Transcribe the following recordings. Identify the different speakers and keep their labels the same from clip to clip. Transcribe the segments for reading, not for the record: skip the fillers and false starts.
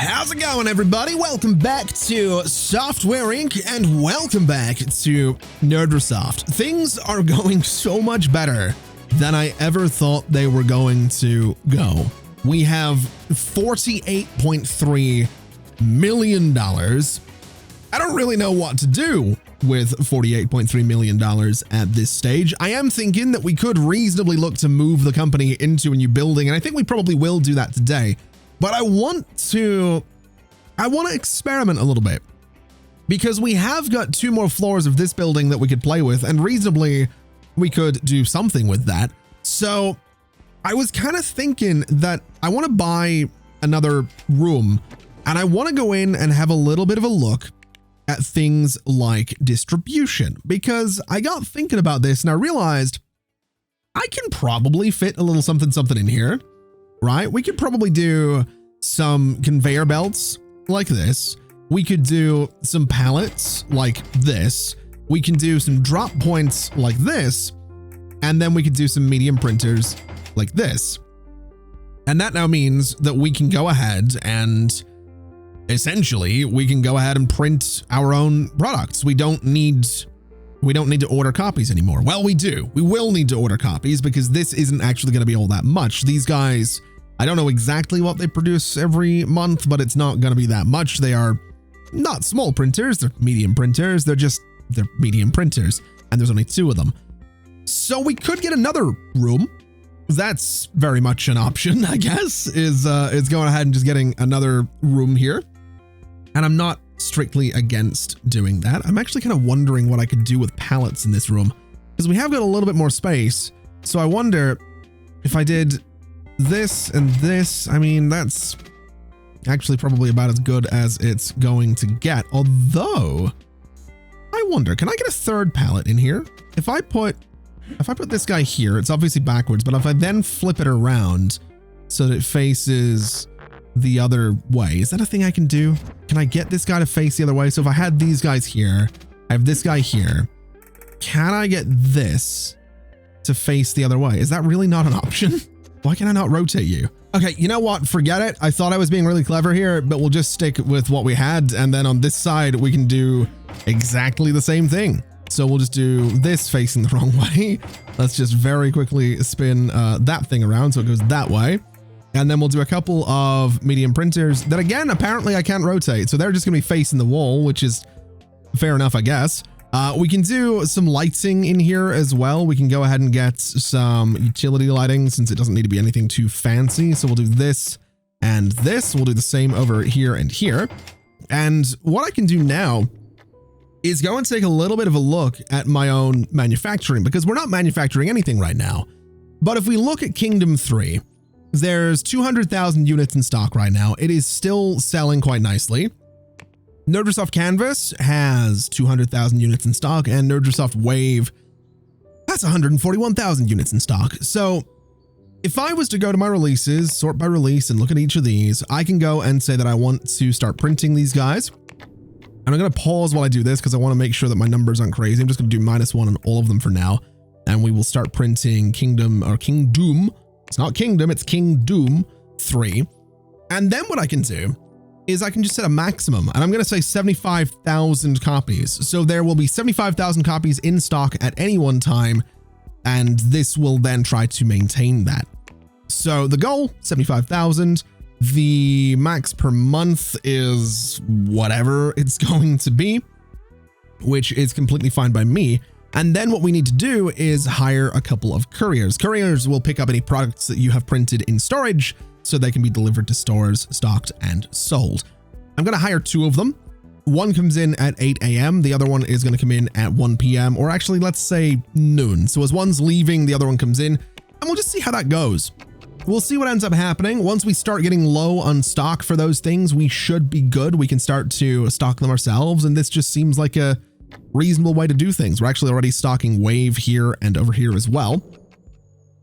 Speaker 1: How's it going, everybody? Welcome back to Software Inc. and welcome back to Nerdrosoft. Things are going so much better than I ever thought they were going to go. We have $48.3 million. I don't really know what to do with $48.3 million at this stage. I am thinking that we could reasonably look to move the company into a new building, and I think we probably will do that today. But I want to experiment a little bit because we have got 2 more floors of this building that we could play with, and reasonably we could do something with that. So I was kind of thinking that I want to buy another room and I want to go in and have a little bit of a look at things like distribution, because I got thinking about this and I realized I can probably fit a little something in here. Right? We could probably do some conveyor belts like this. We could do some pallets like this. We can do some drop points like this. And then we could do some medium printers like this. And that now means that we can go ahead and essentially we can go ahead and print our own products. We don't need to order copies anymore. Well, we do. We will need to order copies because this isn't actually going to be all that much. These guys, I don't know exactly what they produce every month, but it's not going to be that much. They are not small printers. They're medium printers. They're medium printers, and there's only 2 of them. So we could get another room. That's very much an option, I guess, is going ahead and just getting another room here. And I'm not strictly against doing that. I'm actually kind of wondering what I could do with pallets in this room, because we have got a little bit more space. So I wonder if I did this and this. I mean, that's actually probably about as good as it's going to get. Although I wonder, can I get a 3rd pallet in here? If I put this guy here, it's obviously backwards, but if I then flip it around so that it faces the other way, is that a thing I can do? Can I get this guy to face the other way? So if I had these guys here, I have this guy here. Can I get this to face the other way? Is that really not an option? Why can I not rotate you? Okay, you know what? Forget it. I thought I was being really clever here, but we'll just stick with what we had. And then on this side, we can do exactly the same thing. So we'll just do this facing the wrong way. Let's just very quickly spin that thing around so it goes that way. And then we'll do a couple of medium printers that, again, apparently I can't rotate. So they're just gonna be facing the wall, which is fair enough, I guess. We can do some lighting in here as well. We can go ahead and get some utility lighting since it doesn't need to be anything too fancy. So we'll do this and this. We'll do the same over here and here. And what I can do now is go and take a little bit of a look at my own manufacturing, because we're not manufacturing anything right now. But if we look at Kingdom 3, there's 200,000 units in stock right now. It is still selling quite nicely. Nerdrosoft Canvas has 200,000 units in stock, and Nerdrosoft Wave has 141,000 units in stock. So if I was to go to my releases, sort by release, and look at each of these, I can go and say that I want to start printing these guys. And I'm going to pause while I do this because I want to make sure that my numbers aren't crazy. I'm just going to do -1 on all of them for now. And we will start printing Kingdom. It's not Kingdom, it's Kingdom 3. And then what I can do is I can just set a maximum, and I'm going to say 75,000 copies. So there will be 75,000 copies in stock at any one time, and this will then try to maintain that. So the goal, 75,000. The max per month is whatever it's going to be, which is completely fine by me. And then what we need to do is hire a couple of couriers. Couriers will pick up any products that you have printed in storage so they can be delivered to stores, stocked, and sold. I'm going to hire 2 of them. One comes in at 8 a.m. The other one is going to come in at 1 p.m. or actually, let's say noon. So as one's leaving, the other one comes in, and we'll just see how that goes. We'll see what ends up happening. Once we start getting low on stock for those things, we should be good. We can start to stock them ourselves, and this just seems like a reasonable way to do things. We're actually already stocking Wave here and over here as well.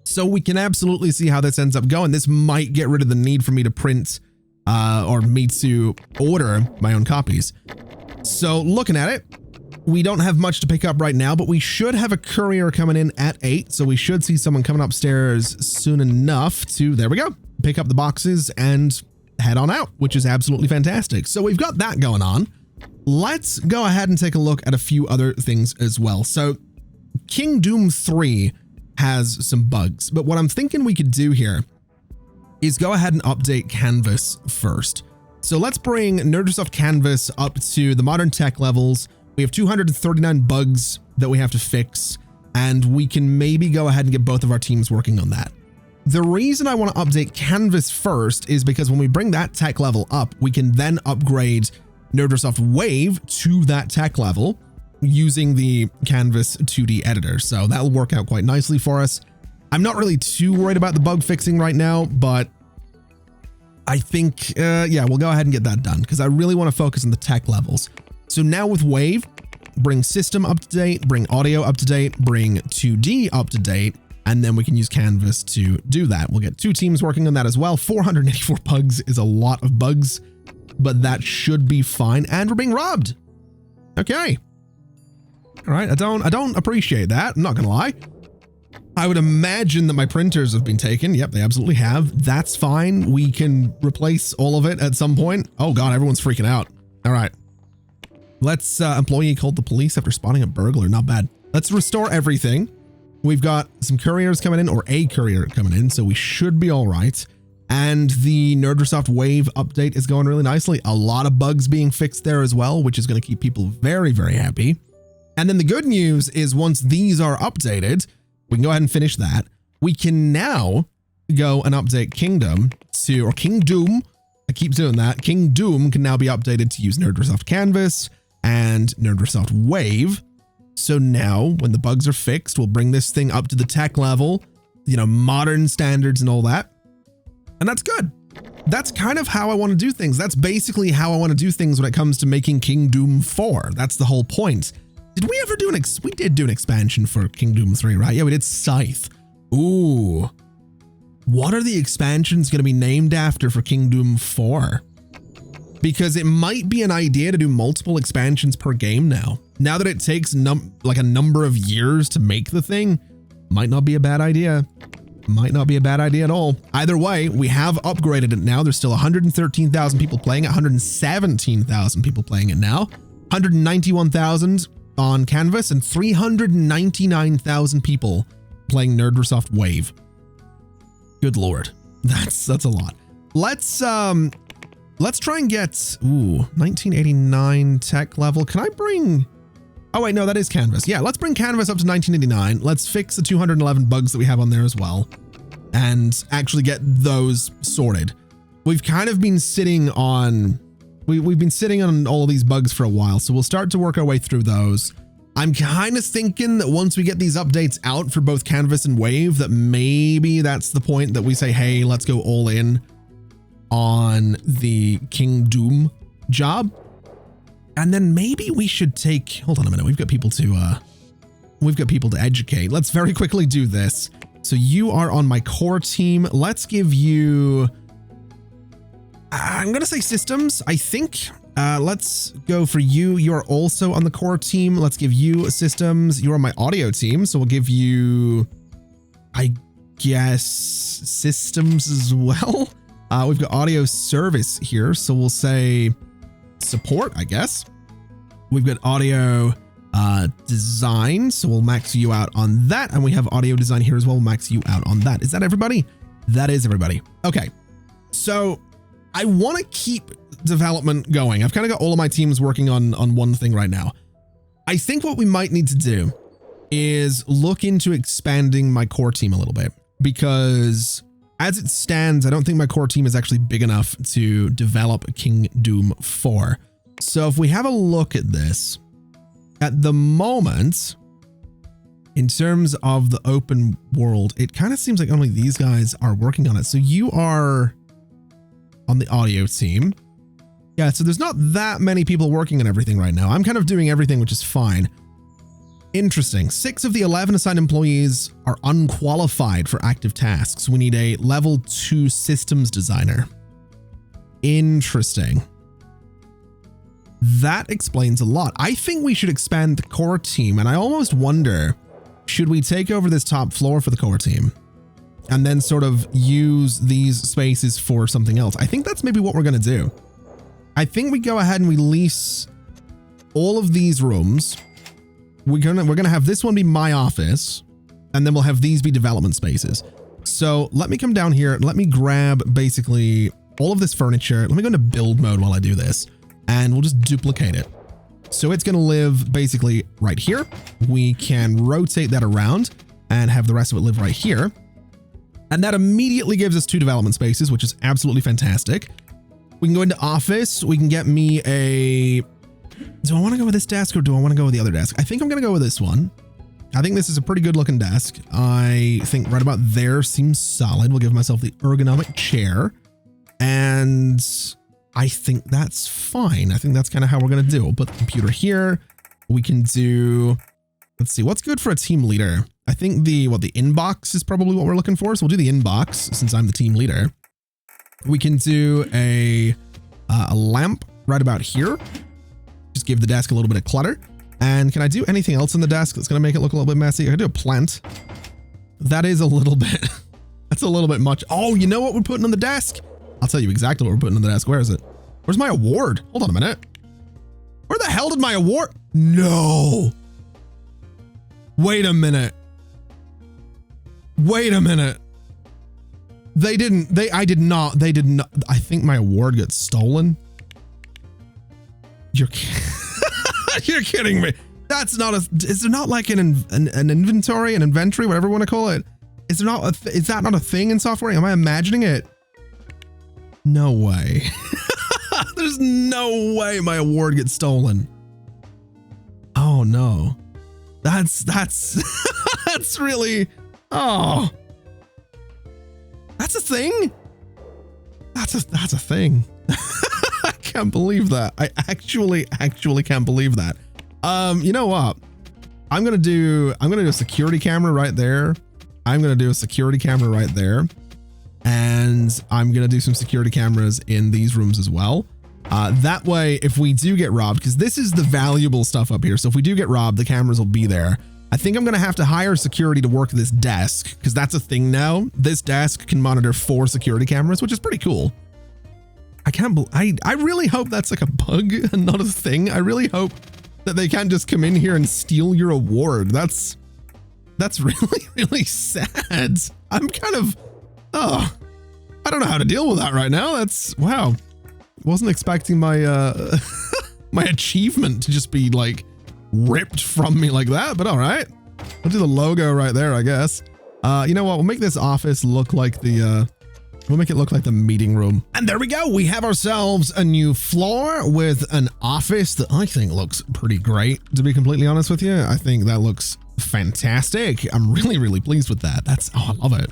Speaker 1: So we can absolutely see how this ends up going. This might get rid of the need for me to print or me to order my own copies. So looking at it, we don't have much to pick up right now, but we should have a courier coming in at 8. So we should see someone coming upstairs soon enough to, there we go, pick up the boxes and head on out, which is absolutely fantastic. So we've got that going on. Let's go ahead and take a look at a few other things as well. So King Doom 3 has some bugs, but what I'm thinking we could do here is go ahead and update Canvas first. So let's bring Nerdrosoft Canvas up to the modern tech levels. We have 239 bugs that we have to fix, and we can maybe go ahead and get both of our teams working on that. The reason I want to update Canvas first is because when we bring that tech level up, we can then upgrade Nerdrosoft Wave to that tech level using the Canvas 2D editor. So that'll work out quite nicely for us. I'm not really too worried about the bug fixing right now, but I think, yeah, we'll go ahead and get that done because I really want to focus on the tech levels. So now with Wave, bring system up to date, bring audio up to date, bring 2D up to date, and then we can use Canvas to do that. We'll get 2 teams working on that as well. 484 bugs is a lot of bugs, but that should be fine. And we're being robbed. Okay. All right. I don't appreciate that. I'm not going to lie. I would imagine that my printers have been taken. Yep, they absolutely have. That's fine. We can replace all of it at some point. Oh God, everyone's freaking out. All right. Let's, employee called the police after spotting a burglar. Not bad. Let's restore everything. We've got some couriers coming in, or a courier coming in, so we should be all right. And the Nerdrosoft Wave update is going really nicely. A lot of bugs being fixed there as well, which is going to keep people very, very happy. And then the good news is once these are updated, we can go ahead and finish that. We can now go and update Kingdom to, or King Doom. I keep doing that. King Doom can now be updated to use Nerdrosoft Canvas and Nerdrosoft Wave. So now when the bugs are fixed, we'll bring this thing up to the tech level, you know, modern standards and all that. And that's good. That's kind of how I want to do things. That's basically how I want to do things when it comes to making King Doom 4. That's the whole point. Did we ever do we did do an expansion for King Doom 3, right? Yeah, we did Scythe. Ooh. What are the expansions going to be named after for King Doom 4? Because it might be an idea to do multiple expansions per game now. Now that it takes like a number of years to make the thing, might not be a bad idea. Might not be a bad idea at all. Either way, we have upgraded it now. There's still 113,000 people playing it, 117,000 people playing it now, 191,000 on Canvas, and 399,000 people playing Nerdrosoft Wave. Good Lord. That's a lot. Let's try and get, 1989 tech level. Can I bring, oh wait, no, that is Canvas. Yeah, let's bring Canvas up to 1989. Let's fix the 211 bugs that we have on there as well and actually get those sorted. We've kind of been sitting on, we've been sitting on all of these bugs for a while, so we'll start to work our way through those. I'm kind of thinking that once we get these updates out for both Canvas and Wave, that maybe that's the point that we say, hey, let's go all in on the King Doom job. And then maybe we should take, hold on a minute. We've got people to educate. Let's very quickly do this. So you are on my core team. Let's give you, I'm going to say systems, I think. Let's go for you. You're also on the core team. Let's give you systems. You're on my audio team. So we'll give you, I guess, systems as well. We've got audio service here. So we'll say support, I guess. We've got audio design. So we'll max you out on that. And we have audio design here as well. We'll max you out on that. Is that everybody? That is everybody. Okay. So I want to keep development going. I've kind of got all of my teams working on one thing right now. I think what we might need to do is look into expanding my core team a little bit, because as it stands, I don't think my core team is actually big enough to develop King Doom 4. So if we have a look at this, at the moment, in terms of the open world, it kind of seems like only these guys are working on it. So you are on the audio team. Yeah, so there's not that many people working on everything right now. I'm kind of doing everything, which is fine. Interesting. 6 of the 11 assigned employees are unqualified for active tasks. We need a level 2 systems designer. Interesting. That explains a lot. I think we should expand the core team, and I almost wonder, should we take over this top floor for the core team? and then sort of use these spaces for something else. I think that's maybe what we're going to do. I think we go ahead and we lease all of these rooms. We're gonna have this one be my office, and then we'll have these be development spaces. So let me come down here. Let me grab basically all of this furniture. Let me go into build mode while I do this, and we'll just duplicate it. So it's going to live basically right here. We can rotate that around and have the rest of it live right here. And that immediately gives us 2 development spaces, which is absolutely fantastic. We can go into office. We can get me a... Do I want to go with this desk or do I want to go with the other desk? I think I'm going to go with this one. I think this is a pretty good looking desk. I think right about there seems solid. We'll give myself the ergonomic chair. And I think that's fine. I think that's kind of how we're going to do. We'll put the computer here. We can do... Let's see. What's good for a team leader? I think the inbox is probably what we're looking for. So we'll do the inbox since I'm the team leader. We can do a lamp right about here. Just give the desk a little bit of clutter. And can I do anything else on the desk that's going to make it look a little bit messy? I can do a plant. That is a little bit, that's a little bit much. Oh, you know what we're putting on the desk? I'll tell you exactly what we're putting on the desk. Where is it? Where's my award? Hold on a minute. Where the hell did my award? No. Wait a minute. Wait a minute. I did not. I think my award got stolen. You're kidding me. That's not is there not like an inventory, an inventory, whatever you want to call it? Is that not a thing in software? Am I imagining it? No way. There's no way my award gets stolen. Oh no. That's that's really, oh, that's a thing. That's a thing. I can't believe that. I actually can't believe that. You know what? I'm gonna do a security camera right there. I'm gonna do a security camera right there. And I'm gonna do some security cameras in these rooms as well. That way, if we do get robbed, because this is the valuable stuff up here. So if we do get robbed, the cameras will be there. I think I'm going to have to hire security to work this desk because that's a thing now. This desk can monitor 4 security cameras, which is pretty cool. I really hope that's like a bug and not a thing. I really hope that they can't just come in here and steal your award. That's really, really sad. I'm kind of, I don't know how to deal with that right now. That's, wow. Wasn't expecting my, my achievement to just be like ripped from me like that, but all right. I'll do the logo right there, I guess. You know what? We'll make this office look like the, we'll make it look like the meeting room. And there we go. We have ourselves a new floor with an office that I think looks pretty great, to be completely honest with you. I think that looks fantastic. I'm really, really pleased with that. Oh, I love it.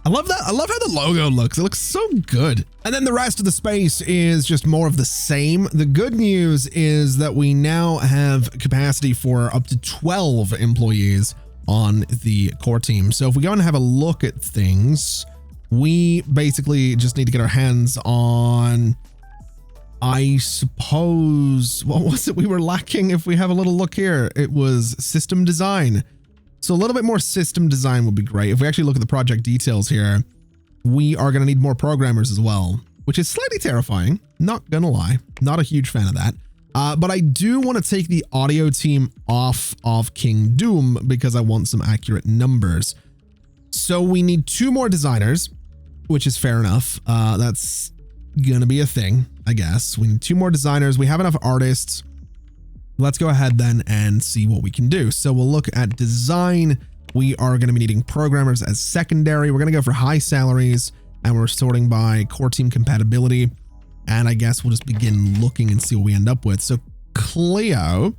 Speaker 1: I love that. I love how the logo looks. It looks so good. And then the rest of the space is just more of the same. The good news is that we now have capacity for up to 12 employees on the core team. So if we go and have a look at things, we basically just need to get our hands on, I suppose, what was it we were lacking? If we have a little look here, it was system design. So a little bit more system design would be great. If we actually look at the project details here, we are going to need more programmers as well, which is slightly terrifying. Not going to lie. Not a huge fan of that. But I do want to take the audio team off of King Doom because I want some accurate numbers. So we need 2 more designers, which is fair enough. That's going to be a thing, I guess. We need 2 more designers. We have enough artists. Let's go ahead then and see what we can do. So we'll look at design. We are going to be needing programmers as secondary. We're going to go for high salaries and we're sorting by core team compatibility. And I guess we'll just begin looking and see what we end up with. So Cleo,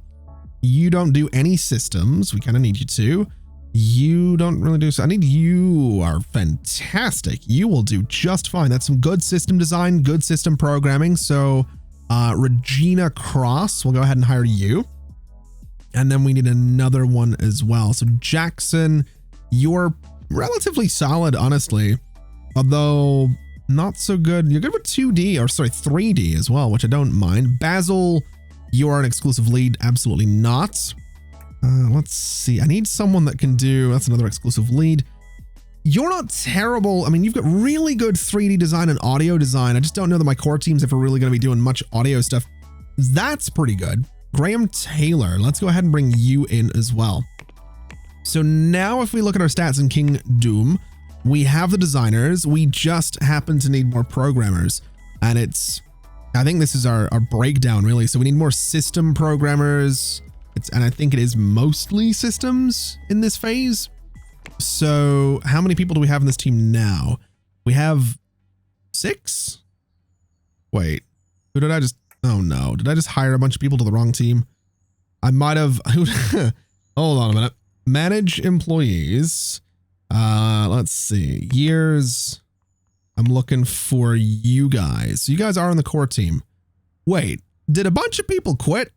Speaker 1: you don't do any systems. We kind of need you to. You don't really do so. I need you are fantastic. You will do just fine. That's some good system design, good system programming. So Regina Cross, we'll go ahead and hire you. And then we need another one as well. So Jackson, you're relatively solid, honestly, although not so good. You're good with 2D or sorry, 3D as well, which I don't mind. Basil, you are an exclusive lead. Absolutely not. Let's see. I need someone that can do, that's another exclusive lead. you're not terrible. I mean, you've got really good 3D design and audio design. I just don't know that my core team's ever really going to be doing much audio stuff. That's pretty good. Graham Taylor, let's go ahead and bring you in as well. So now if we look at our stats in King Doom, we have the designers. We just happen to need more programmers. And I think this is our breakdown really. So we need more system programmers. And I think it is mostly systems in this phase. So how many people do we have in this team now? We have 6. Wait, who did I just, oh no. Did I just hire a bunch of people to the wrong team? I might have, hold on a minute. Manage employees. Let's see, years. I'm looking for you guys. So you guys are on the core team. Wait, did a bunch of people quit?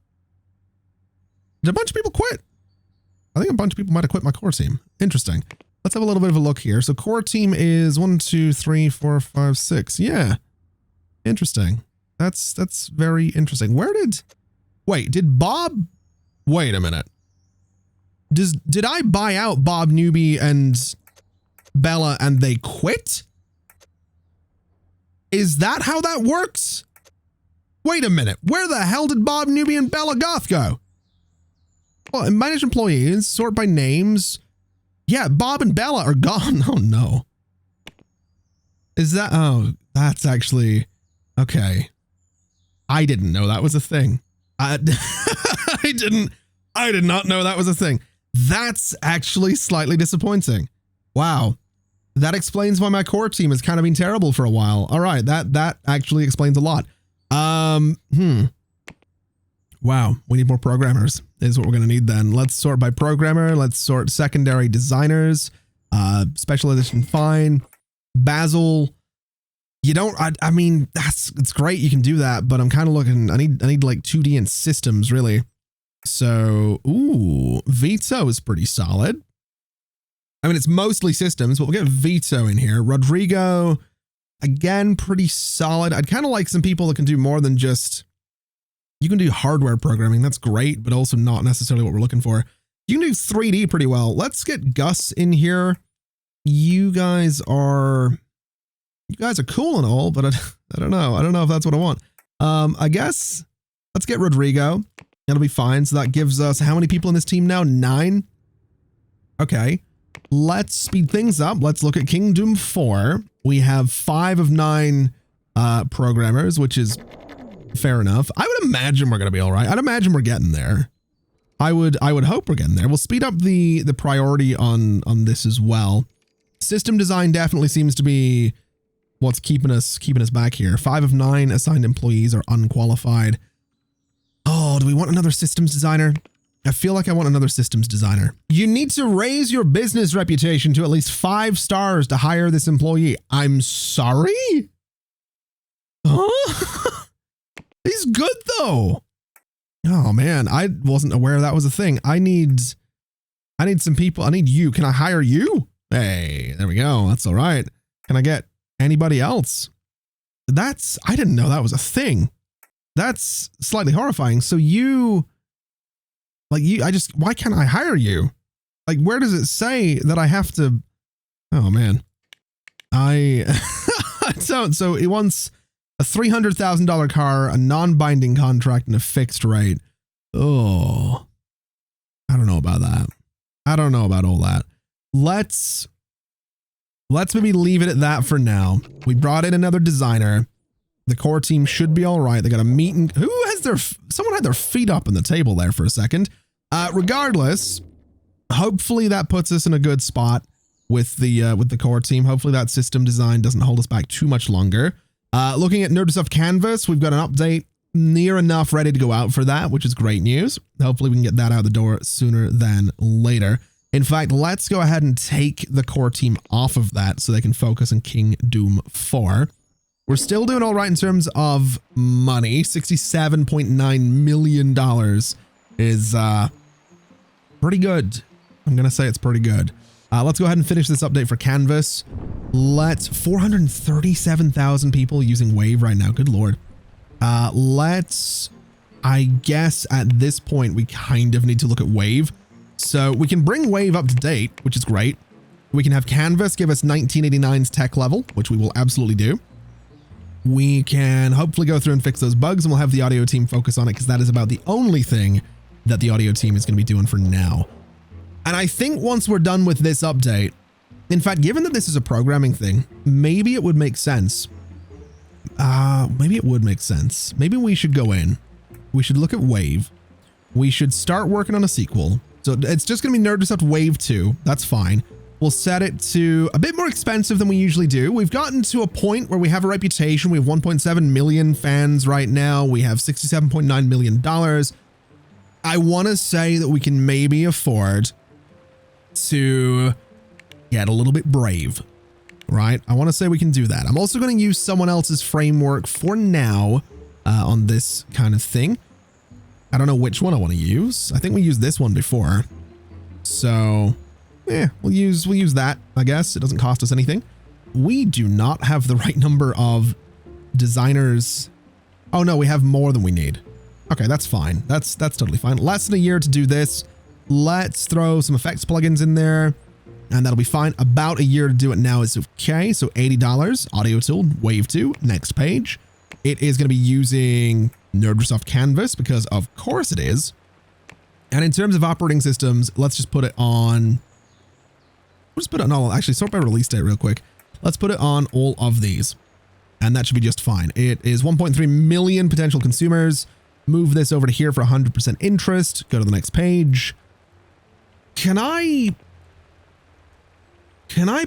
Speaker 1: Did a bunch of people quit? I think a bunch of people might have quit my core team. Interesting. Let's have a little bit of a look here. So core team is 1, 2, 3, 4, 5, 6. Yeah. Interesting. That's very interesting. Wait, did Bob, wait a minute. Did I buy out Bob Newby and Bella and they quit? Is that how that works? Wait a minute. Where the hell did Bob Newby and Bella Goth go? Well, manage employees, sort by names. Yeah, Bob and Bella are gone. Oh no. Is that, oh, that's actually, okay. I didn't know that was a thing. I did not know that was a thing. That's actually slightly disappointing. Wow. That explains why my core team has kind of been terrible for a while. All right, that actually explains a lot. Wow, we need more programmers is what we're going to need then. Let's sort by programmer. Let's sort secondary designers, specialization fine, Basil. You don't, I mean, it's great. You can do that, but I'm kind of looking, I need like 2D and systems really. So, ooh, Vito is pretty solid. I mean, it's mostly systems, but we'll get Vito in here. Rodrigo, again, pretty solid. I'd kind of like some people that can do more than just, you can do hardware programming. That's great, but also not necessarily what we're looking for. You can do 3D pretty well. Let's get Gus in here. You guys are cool and all, but I don't know. I don't know if that's what I want. I guess let's get Rodrigo. That'll be fine. So that gives us how many people in this team now? 9. Okay. Let's speed things up. Let's look at Kingdom 4. We have 5 of 9 programmers, which is fair enough. I would imagine we're going to be all right. I'd imagine we're getting there. I would hope we're getting there. We'll speed up the priority on this as well. System design definitely seems to be what's keeping us back here. 5 of 9 assigned employees are unqualified. Oh, do we want another systems designer? I feel like I want another systems designer. You need to raise your business reputation to at least 5 stars to hire this employee. I'm sorry? Huh? He's good though. Oh man, I wasn't aware that was a thing. I need some people. I need you. Can I hire you? Hey, there we go. That's all right. Can I get anybody else? I didn't know that was a thing. That's slightly horrifying. So why can't I hire you? Like, where does it say that I have to? Oh man, I don't. So he wants a $300,000 car, a non-binding contract, and a fixed rate. Oh, I don't know about that. I don't know about all that. Let's maybe leave it at that for now. We brought in another designer. The core team should be all right. They got a meeting. Someone had their feet up on the table there for a second. Regardless, hopefully that puts us in a good spot with the core team. Hopefully that system design doesn't hold us back too much longer. Looking at Nerdrosoft Canvas, we've got an update near enough ready to go out for that, which is great news. Hopefully we can get that out the door sooner than later. In fact, let's go ahead and take the core team off of that so they can focus on King Doom 4. We're still doing all right in terms of money. $67.9 million is pretty good. I'm going to say it's pretty good. Let's go ahead and finish this update for Canvas. 437,000 people using Wave right now. Good Lord. I guess at this point, we kind of need to look at Wave. So we can bring Wave up to date, which is great. We can have Canvas give us 1989's tech level, which we will absolutely do. We can hopefully go through and fix those bugs, and we'll have the audio team focus on it because that is about the only thing that the audio team is going to be doing for now. And I think once we're done with this update, in fact, given that this is a programming thing, maybe it would make sense. Maybe it would make sense. Maybe we should go in. We should look at Wave. We should start working on a sequel. So it's just going to be Nerdrosoft Wave 2. That's fine. We'll set it to a bit more expensive than we usually do. We've gotten to a point where we have a reputation. We have 1.7 million fans right now. We have $67.9 million. I want to say that we can maybe afford to get a little bit brave, right? I want to say we can do that. I'm also going to use someone else's framework for now on this kind of thing. I don't know which one I want to use. I think we used this one before. So yeah, we'll use that, I guess. It doesn't cost us anything. We do not have the right number of designers. Oh no, we have more than we need. Okay, that's fine. That's totally fine. Less than a year to do this. Let's throw some effects plugins in there, and that'll be fine. About a year to do it now is okay. So $80, audio tool, Wave 2, next page. It is going to be using Nerdrosoft Canvas because of course it is. And in terms of operating systems, let's just put it on. Let's put it on all. Actually, sort by release date real quick. Let's put it on all of these, and that should be just fine. It is 1.3 million potential consumers. Move this over to here for 100% interest. Go to the next page. Can I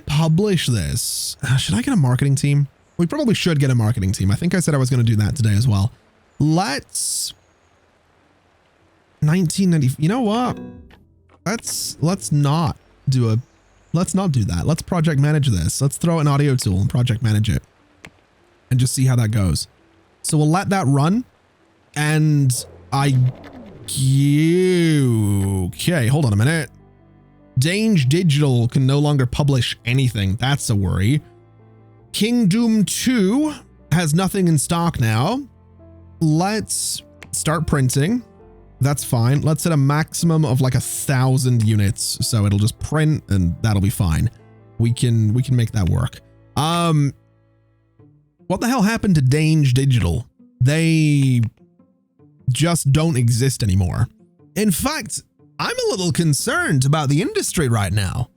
Speaker 1: publish this? Should I get a marketing team? We probably should get a marketing team. I think I said I was going to do that today as well. Let's 1990. You know what? Let's not do that. Let's project manage this. Let's throw an audio tool and project manage it and just see how that goes. So we'll let that run. And okay, hold on a minute. Dange Digital can no longer publish anything. That's a worry. Kingdom 2 has nothing in stock now. Let's start printing. That's fine. Let's set a maximum of like 1,000 units. So it'll just print and that'll be fine. We can make that work. What the hell happened to Dange Digital? They just don't exist anymore. In fact, I'm a little concerned about the industry right now.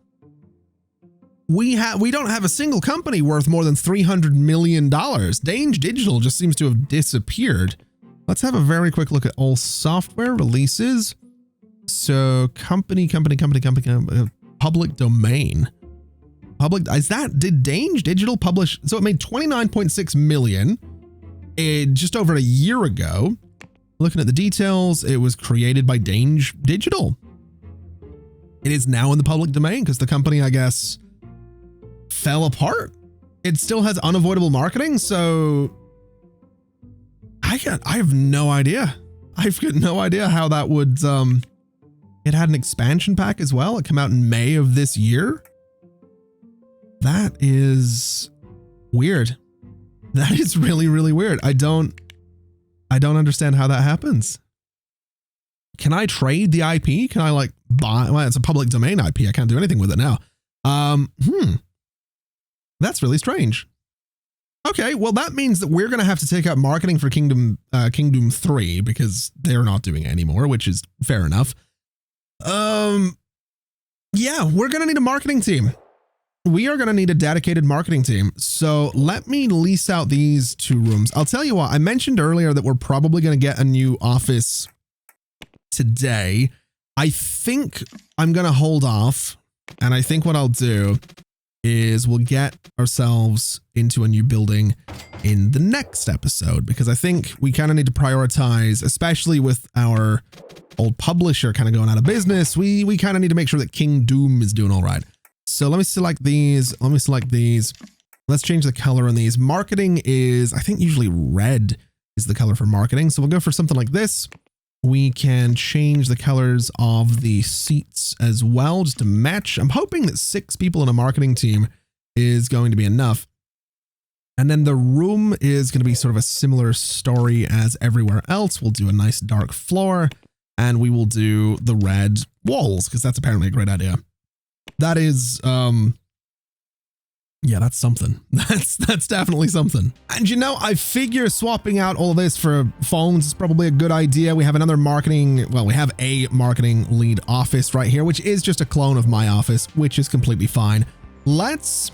Speaker 1: We don't have a single company worth more than $300 million. Dange Digital just seems to have disappeared. Let's have a very quick look at all software releases. So public domain. Did Dange Digital publish? So it made 29.6 million just over a year ago. Looking at the details, it was created by Dange Digital. It is now in the public domain because the company, I guess, fell apart. It still has unavoidable marketing, so I have no idea. I've got no idea how that would, it had an expansion pack as well. It came out in May of this year. That is weird. That is really, really weird. I don't understand how that happens. Can I trade the IP? Can I like buy? Well, it's a public domain IP. I can't do anything with it now. That's really strange. Okay, well that means that we're going to have to take out marketing for Kingdom 3 because they're not doing it anymore, which is fair enough. Yeah, we're going to need a marketing team. We are going to need a dedicated marketing team. So let me lease out these 2 rooms. I'll tell you what, I mentioned earlier that we're probably going to get a new office today. I think I'm going to hold off. And I think what I'll do is we'll get ourselves into a new building in the next episode, because I think we kind of need to prioritize, especially with our old publisher kind of going out of business. We kind of need to make sure that King Doom is doing all right. So let me select these. Let me select these. Let's change the color on these. Marketing is, I think usually red is the color for marketing. So we'll go for something like this. We can change the colors of the seats as well, just to match. I'm hoping that 6 people in a marketing team is going to be enough. And then the room is going to be sort of a similar story as everywhere else. We'll do a nice dark floor and we will do the red walls because that's apparently a great idea. That is Yeah, that's something. That's definitely something. And you know, I figure swapping out all of this for phones is probably a good idea. We have another marketing, well, we have a marketing lead office right here, which is just a clone of my office, which is completely fine. Let's,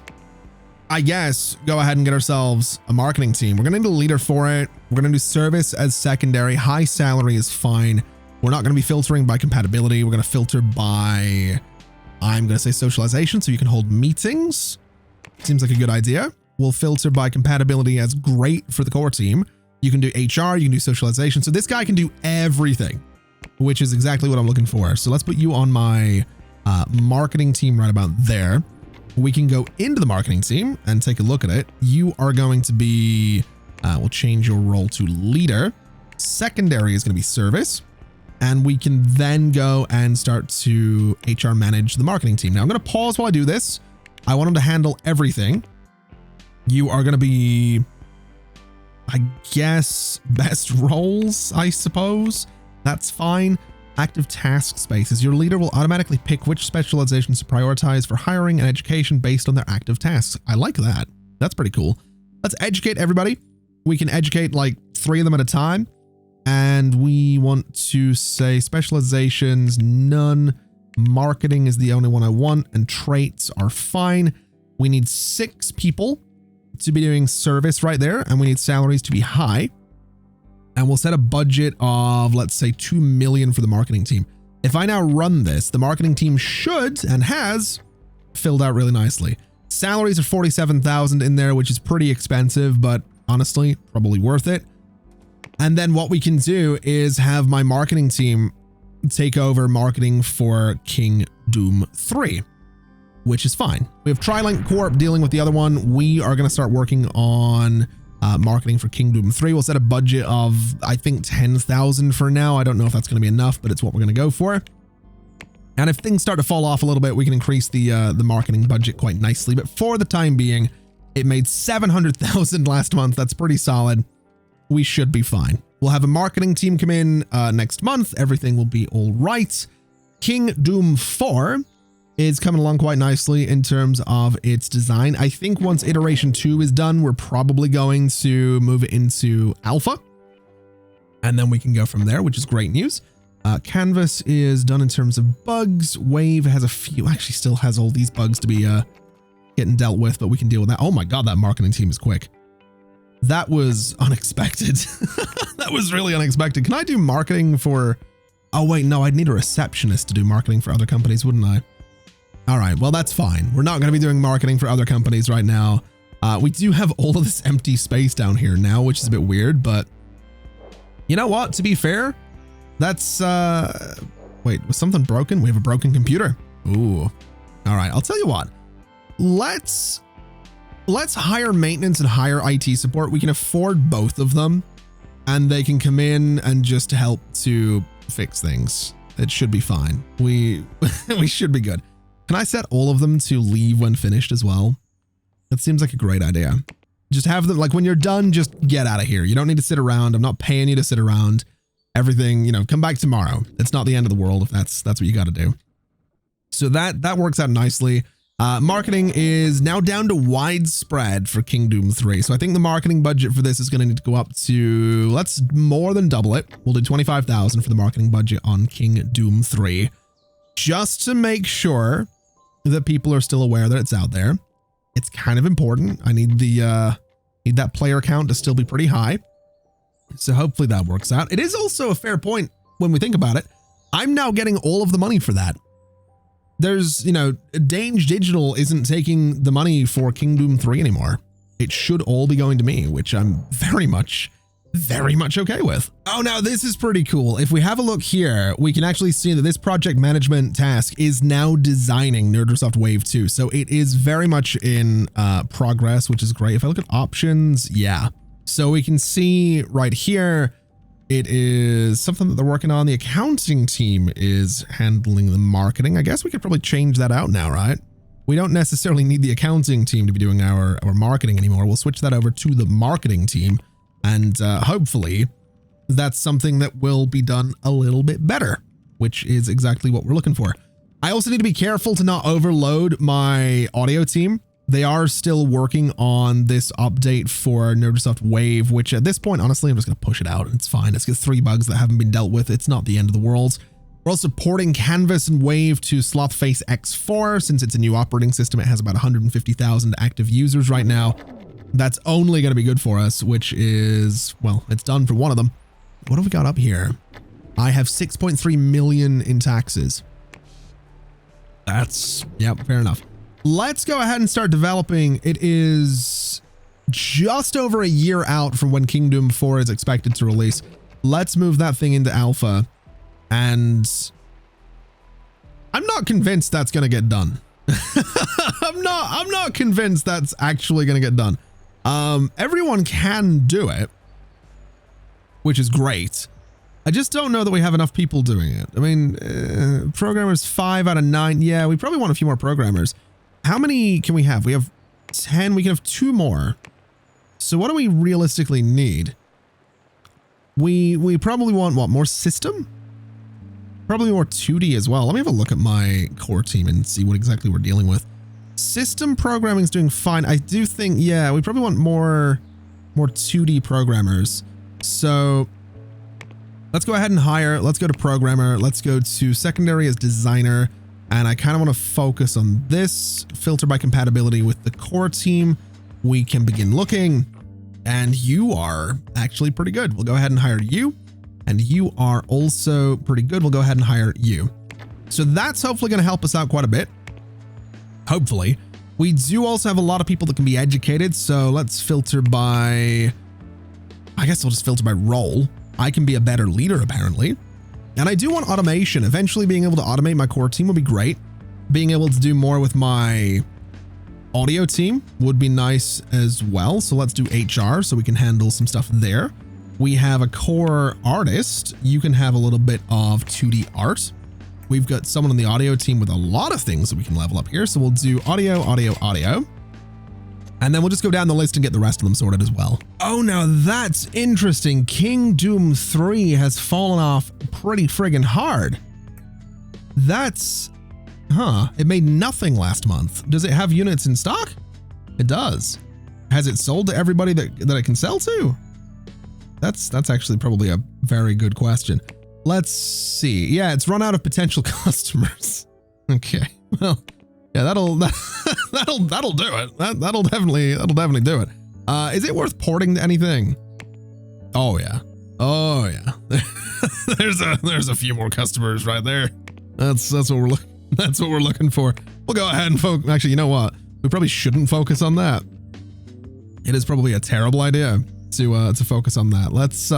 Speaker 1: I guess, go ahead and get ourselves a marketing team. We're gonna need a leader for it. We're gonna do service as secondary. High salary is fine. We're not gonna be filtering by compatibility. We're gonna filter by, I'm gonna say socialization, so you can hold meetings. Seems like a good idea. We'll filter by compatibility as great for the core team. You can do HR, you can do socialization. So this guy can do everything, which is exactly what I'm looking for. So let's put you on my marketing team right about there. We can go into the marketing team and take a look at it. You are going to be, we'll change your role to leader. Secondary is going to be service. And we can then go and start to HR manage the marketing team. Now I'm going to pause while I do this. I want him to handle everything. You are going to be, I guess, best roles, I suppose. That's fine. Active task spaces. Your leader will automatically pick which specializations to prioritize for hiring and education based on their active tasks. I like that. That's pretty cool. Let's educate everybody. We can educate like 3 of them at a time. And we want to say specializations, none. Marketing is the only one I want, and traits are fine. We need 6 people to be doing service right there, and we need salaries to be high. And we'll set a budget of, let's say, 2 million for the marketing team. If I now run this, the marketing team should and has filled out really nicely. Salaries are 47,000 in there, which is pretty expensive, but honestly, probably worth it. And then what we can do is have my marketing team take over marketing for King Doom 3, which is fine. We have Trilink Corp dealing with the other one. We are going to start working on marketing for King Doom 3. We'll set a budget of, I think, 10,000 for now. I don't know if that's going to be enough, but it's what we're going to go for. And if things start to fall off a little bit, we can increase the marketing budget quite nicely. But for the time being, it made 700,000 last month. That's pretty solid. We should be fine. We'll have a marketing team come in next month. Everything will be all right. King Doom 4 is coming along quite nicely in terms of its design. I think once iteration 2 is done, we're probably going to move it into alpha. And then we can go from there, which is great news. Canvas is done in terms of bugs. Wave has a few, actually still has all these bugs to be getting dealt with, but we can deal with that. Oh my God, that marketing team is quick. That was unexpected. That was really unexpected. Can I do marketing for, oh wait, no, I'd need a receptionist to do marketing for other companies, wouldn't I? All right, well, that's fine. We're not going to be doing marketing for other companies right now. We do have all of this empty space down here now, which is a bit weird, but you know what? To be fair, that's, wait, was something broken? We have a broken computer. Ooh. All right, I'll tell you what. Let's hire maintenance and hire IT support. We can afford both of them, and they can come in and just help to fix things. It should be fine. We should be good. Can I set all of them to leave when finished as well? That seems like a great idea. Just have them, like, when you're done, just get out of here. You don't need to sit around. I'm not paying you to sit around. Everything, you know, come back tomorrow. It's not the end of the world if that's what you got to do. So that works out nicely. Marketing is now down to widespread for King Doom 3. So I think the marketing budget for this is going to need to go up to, let's more than double it. We'll do 25,000 for the marketing budget on King Doom 3, just to make sure that people are still aware that it's out there. It's kind of important. I need that player count to still be pretty high. So hopefully that works out. It is also a fair point when we think about it. I'm now getting all of the money for that. There's, you know, Dange Digital isn't taking the money for King Doom 3 anymore. It should all be going to me, which I'm very much okay with. Oh, now this is pretty cool. If we have a look here, we can actually see that this project management task is now designing Nerdrosoft Wave 2. So it is very much in progress, which is great. If I look at options, yeah. So we can see right here, it is something that they're working on. The accounting team is handling the marketing. I guess we could probably change that out now, right? We don't necessarily need the accounting team to be doing our marketing anymore. We'll switch that over to the marketing team. And hopefully that's something that will be done a little bit better, which is exactly what we're looking for. I also need to be careful to not overload my audio team. They are still working on this update for Nerdrosoft Wave, which at this point, honestly, I'm just going to push it out. It's fine. It's got 3 bugs that haven't been dealt with. It's not the end of the world. We're also porting Canvas and Wave to Slothface X4. Since it's a new operating system, it has about 150,000 active users right now. That's only going to be good for us, which is, well, it's done for one of them. What have we got up here? I have 6.3 million in taxes. That's, yep, fair enough. Let's go ahead and start developing. It is just over a year out from when Kingdom 4 is expected to release. Let's move that thing into alpha. And I'm not convinced that's going to get done. I'm not convinced that's actually going to get done. Everyone can do it, which is great. I just don't know that we have enough people doing it. I mean, programmers 5 out of 9. Yeah, we probably want a few more programmers. How many can we have? We have 10. We can have 2 more. So what do we realistically need? We probably want, what, more system? Probably more 2D as well. Let me have a look at my core team and see what exactly we're dealing with. System programming is doing fine. I do think, yeah, we probably want more 2D programmers. So let's go ahead and hire. Let's go to programmer. Let's go to secondary as designer. And I kind of want to focus on this, filter by compatibility with the core team. We can begin looking, and you are actually pretty good. We'll go ahead and hire you, and you are also pretty good. We'll go ahead and hire you. So that's hopefully going to help us out quite a bit. Hopefully. We do also have a lot of people that can be educated. So let's filter by, I guess we'll just filter by role. I can be a better leader, apparently. And I do want automation. Eventually being able to automate my core team would be great. Being able to do more with my audio team would be nice as well. So let's do HR so we can handle some stuff there. We have a core artist. You can have a little bit of 2D art. We've got someone on the audio team with a lot of things that we can level up here. So we'll do audio, audio, audio. And then we'll just go down the list and get the rest of them sorted as well. Oh, now that's interesting. King Doom 3 has fallen off pretty friggin' hard. That's, it made nothing last month. Does it have units in stock? It does. Has it sold to everybody that it can sell to? That's actually probably a very good question. Let's see. Yeah, it's run out of potential customers. Okay, well, yeah, that'll do it. That'll definitely do it. Is it worth porting to anything? Oh yeah. Oh yeah. there's a few more customers right there. That's what we're looking for. We'll go ahead and focus. Actually, you know what? We probably shouldn't focus on that. It is probably a terrible idea to focus on that. Let's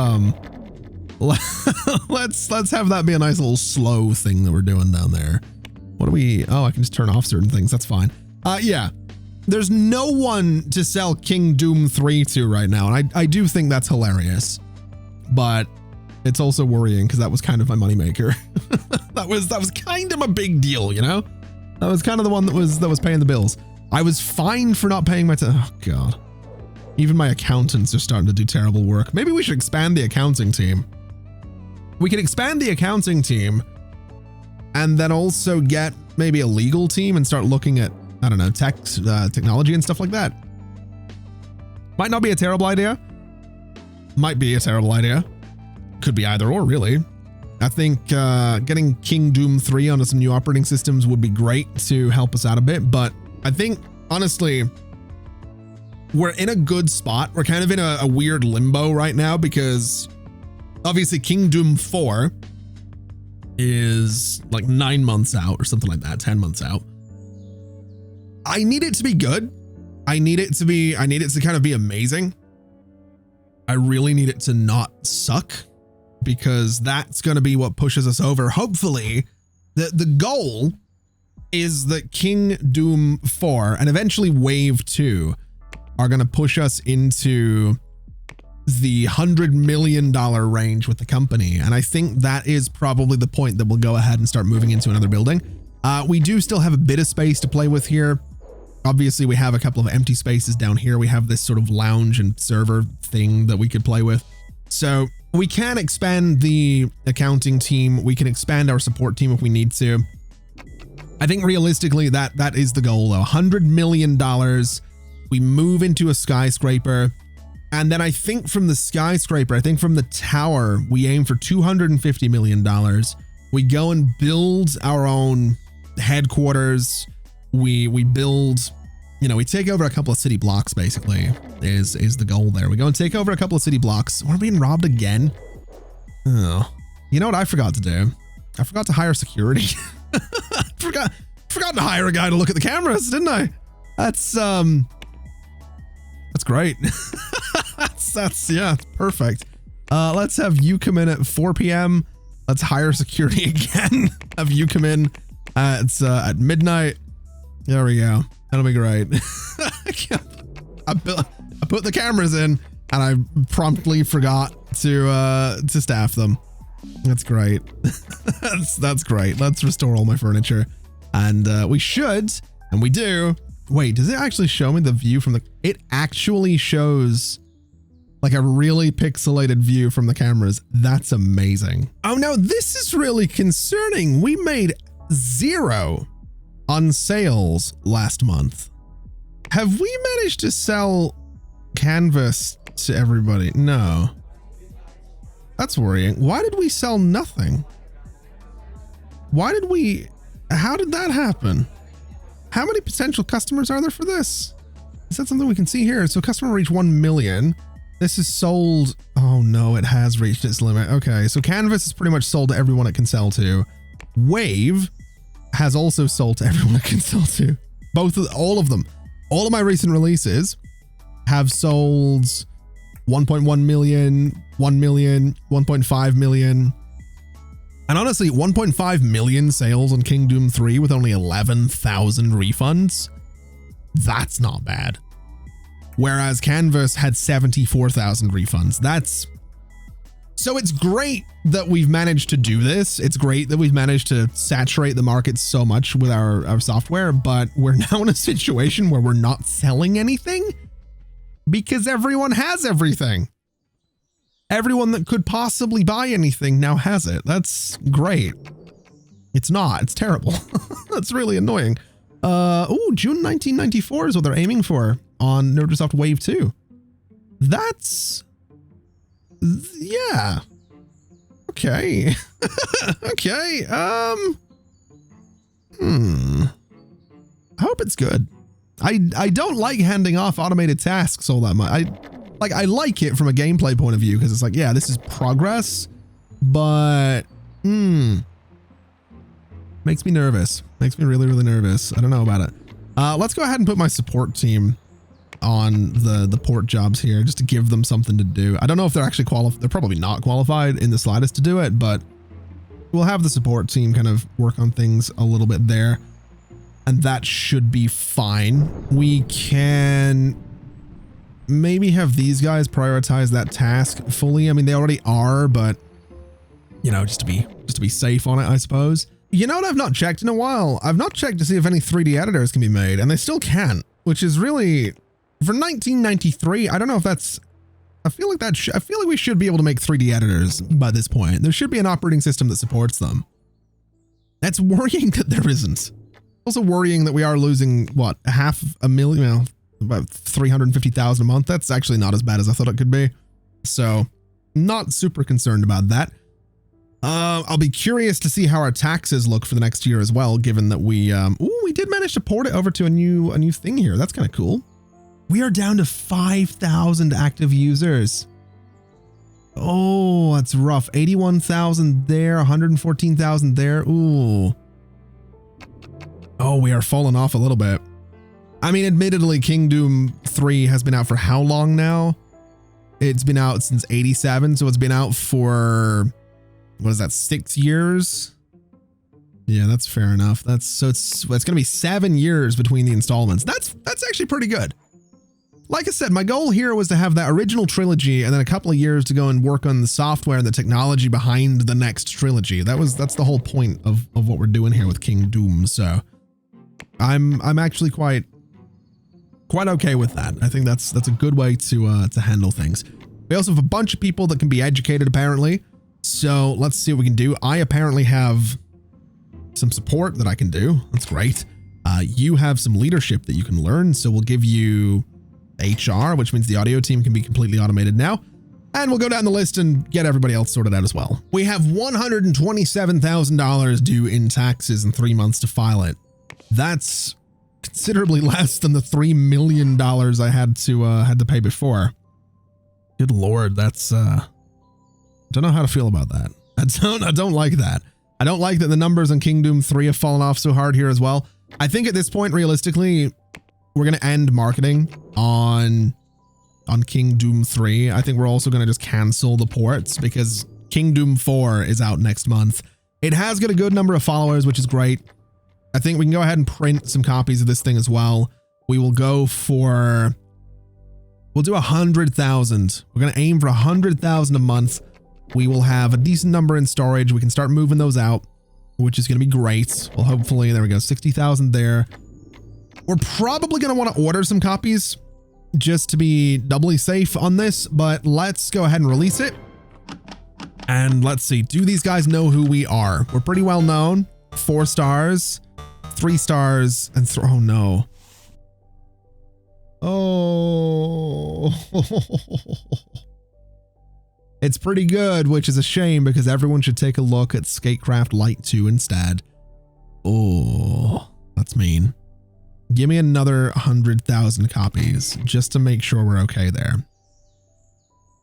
Speaker 1: let's have that be a nice little slow thing that we're doing down there. What do we, oh, I can just turn off certain things. That's fine. Yeah, there's no one to sell King Doom 3 to right now. And I do think that's hilarious, but it's also worrying because that was kind of my moneymaker. that was kind of a big deal, you know? That was kind of the one that was paying the bills. I was fined for not paying my, oh God. Even my accountants are starting to do terrible work. Maybe we should expand the accounting team. We can expand the accounting team and then also get maybe a legal team and start looking at, I don't know, technology and stuff like that. Might not be a terrible idea. Might be a terrible idea. Could be either or, really. I think getting King Doom 3 onto some new operating systems would be great to help us out a bit. But I think, honestly, we're in a good spot. We're kind of in a weird limbo right now because obviously King Doom 4 is like 9 months out or something like that, 10 months out. I need it to be good. I need it to kind of be amazing. I really need it to not suck because that's going to be what pushes us over. Hopefully the goal is that King Doom 4 and eventually Wave 2 are going to push us into the $100 million range with the company. And I think that is probably the point that we'll go ahead and start moving into another building. We do still have a bit of space to play with here. Obviously, we have a couple of empty spaces down here. We have this sort of lounge and server thing that we could play with. So we can expand the accounting team. We can expand our support team if we need to. I think realistically that is the goal though. $100 million. We move into a skyscraper. And then I think from the skyscraper, I think from the tower, we aim for $250 million. We go and build our own headquarters. We build, you know, we take over a couple of city blocks basically is the goal there. We go and take over a couple of city blocks. We're being robbed again. Oh, you know what I forgot to do? I forgot to hire security. forgot to hire a guy to look at the cameras, didn't I? That's great. that's yeah, perfect. Let's have you come in at 4 p.m. Let's hire security again. Have you come in at midnight. There we go. That'll be great. I put the cameras in and I promptly forgot to staff them. That's great. that's great. Let's restore all my furniture. And we should, and we do. Wait, does it actually show me the view from the... It actually shows like a really pixelated view from the cameras. That's amazing. Oh no, this is really concerning. We made 0 on sales last month. Have we managed to sell canvas to everybody? No. That's worrying. Why did we sell nothing? How did that happen? How many potential customers are there for this? Is that something we can see here? So customer reach 1 million. This is sold. Oh no, it has reached its limit. Okay, so canvas is pretty much sold to everyone it can sell to. Wave has also sold to everyone it can sell to. All of them. All of my recent releases have sold 1.1 million, 1 million, 1.5 million. And honestly, 1.5 million sales on King Doom 3 with only 11,000 refunds. That's not bad. Whereas Canvas had 74,000 refunds. So it's great that we've managed to do this. It's great that we've managed to saturate the market so much with our software, but we're now in a situation where we're not selling anything because everyone has everything. Everyone that could possibly buy anything now has it. That's great. It's not. It's terrible. That's really annoying. June 1994 is what they're aiming for on Nerdrosoft Wave 2. That's... yeah. Okay. Okay. I hope it's good. I don't like handing off automated tasks all that much. I like it from a gameplay point of view because it's like, yeah, this is progress, but makes me nervous. Makes me really, really nervous. I don't know about it. Let's go ahead and put my support team on the port jobs here just to give them something to do. I don't know if they're actually qualified. They're probably not qualified in the slightest to do it, but we'll have the support team kind of work on things a little bit there. And that should be fine. We can maybe have these guys prioritize that task fully. I mean, they already are, but you know, just to be safe on it, I suppose. You know what I've not checked in a while? I've not checked to see if any 3D editors can be made, and they still can't, which is really, for 1993, I don't know if that's, I feel like we should be able to make 3D editors by this point. There should be an operating system that supports them. That's worrying that there isn't. Also worrying that we are losing, what, 500,000, well, about 350,000 a month. That's actually not as bad as I thought it could be. So not super concerned about that. I'll be curious to see how our taxes look for the next year as well, given that we did manage to port it over to a new thing here. That's kind of cool. We are down to 5,000 active users. Oh, that's rough. 81,000 there, 114,000 there. Ooh. Oh, we are falling off a little bit. I mean, admittedly, King Doom 3 has been out for how long now? It's been out since 87, so it's been out for, what is that, 6 years? Yeah, that's fair enough. It's going to be 7 years between the installments. That's actually pretty good. Like I said, my goal here was to have that original trilogy and then a couple of years to go and work on the software and the technology behind the next trilogy. That's the whole point of what we're doing here with King Doom. So I'm actually quite okay with that. I think that's a good way to handle things. We also have a bunch of people that can be educated apparently. So let's see what we can do. I apparently have some support that I can do. That's great. You have some leadership that you can learn. So we'll give you HR, which means the audio team can be completely automated now. And we'll go down the list and get everybody else sorted out as well. We have $127,000 due in taxes and 3 months to file it. That's considerably less than the $3 million I had to pay before. Good Lord, that's don't know how to feel about that. I don't like that. I don't like that the numbers on King Doom 3 have fallen off so hard here as well. I think at this point, realistically, we're going to end marketing on King Doom 3. I think we're also going to just cancel the ports because King Doom 4 is out next month. It has got a good number of followers, which is great. I think we can go ahead and print some copies of this thing as well. We will go for, we'll do 100,000. We're going to aim for 100,000 a month. We will have a decent number in storage. We can start moving those out, which is going to be great. Well, hopefully, there we go. 60,000 there. We're probably going to want to order some copies just to be doubly safe on this, but let's go ahead and release it. And let's see. Do these guys know who we are? We're pretty well known. 4 stars, 3 stars, and oh no. Oh. It's pretty good, which is a shame because everyone should take a look at Skatecraft Light 2 instead. Oh, that's mean. Give me another 100,000 copies just to make sure we're okay there.